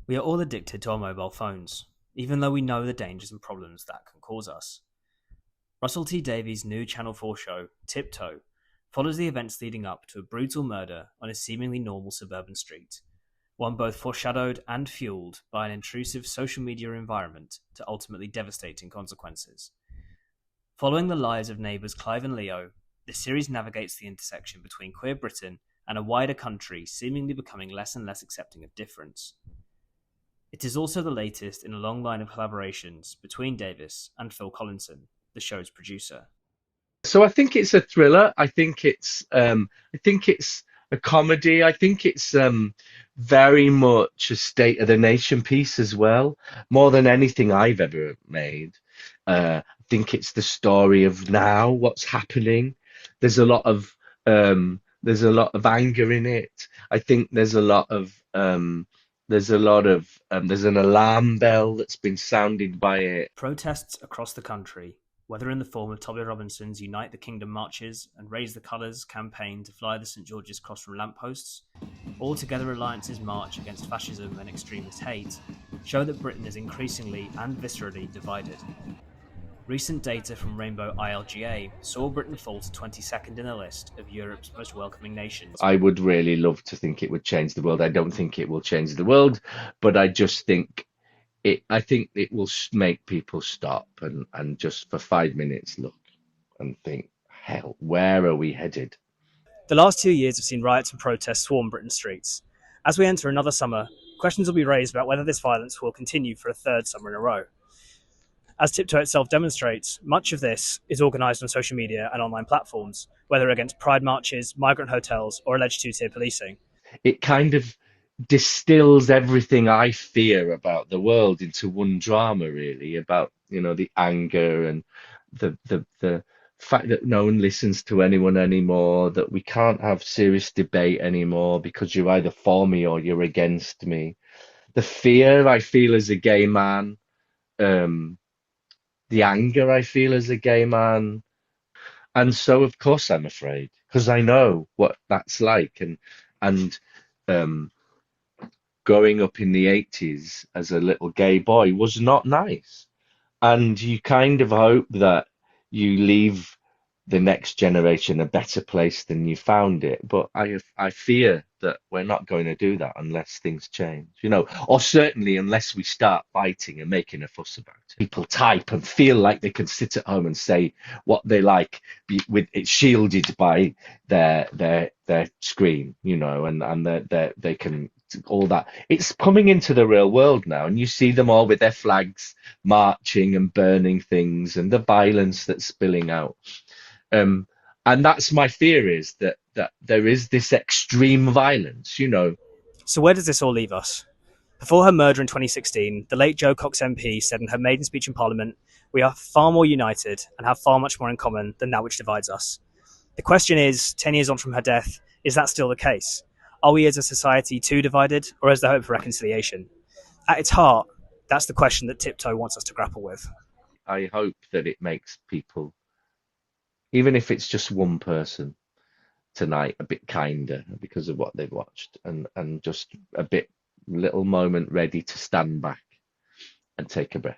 We are all addicted to our mobile phones, even though we know the dangers and problems that can cause us. Russell T Davies' new Channel 4 show, Tiptoe, follows the events leading up to a brutal murder on a seemingly normal suburban street, one both foreshadowed and fueled by an intrusive social media environment to ultimately devastating consequences. Following the lives of neighbours Clive and Leo, the series navigates the intersection between queer Britain and a wider country seemingly becoming less and less accepting of difference. It is also the latest in a long line of collaborations between Davis and Phil Collinson, the show's producer. So I think it's a thriller. I think it's a comedy. I think it's very much a state of the nation piece as well, more than anything I've ever made. I think it's the story of now, what's happening. There's a lot of anger in it. I think there's an alarm bell that's been sounded by it. Protests across the country, whether in the form of Toby Robinson's Unite the Kingdom marches and Raise the Colours campaign to fly the St George's Cross from lampposts, or Together Alliance's march against fascism and extremist hate, show that Britain is increasingly and viscerally divided. Recent data from Rainbow ILGA saw Britain fall to 22nd in the list of Europe's most welcoming nations. I would really love to think it would change the world. I don't think it will change the world, but I just think I think it will make people stop and just for 5 minutes look and think, hell, where are we headed? The last 2 years have seen riots and protests swarm Britain's streets. As we enter another summer, questions will be raised about whether this violence will continue for a third summer in a row. As Tiptoe itself demonstrates, much of this is organised on social media and online platforms, whether against pride marches, migrant hotels, or alleged two-tier policing. It kind of distills everything I fear about the world into one drama, really, about, the anger and the fact that no one listens to anyone anymore, that we can't have serious debate anymore because you're either for me or you're against me. The fear I feel as a gay man, um, the anger I feel as a gay man. And so, of course, I'm afraid because I know what that's like. And um, growing up in the 80s as a little gay boy was not nice. And you kind of hope that you leave the next generation a better place than you found it. But I fear that we're not going to do that unless things change, or certainly unless we start fighting and making a fuss about it. People type and feel like they can sit at home and say what they like, with it shielded by their screen, and they can all that. It's coming into the real world now, and you see them all with their flags marching and burning things, and the violence that's spilling out. Um, and that's my fear, is that there is this extreme violence. So where does this all leave us? Before her murder in 2016, the late Jo Cox MP said in her maiden speech in Parliament, "We are far more united and have far much more in common than that which divides us." The question is, 10 years on from her death, is that still the case? Are we as a society too divided, or is there hope for reconciliation? At its heart, that's the question that Tiptoe wants us to grapple with. I hope that it makes people, even if it's just one person tonight, a bit kinder because of what they've watched, and just a bit little moment ready to stand back and take a breath.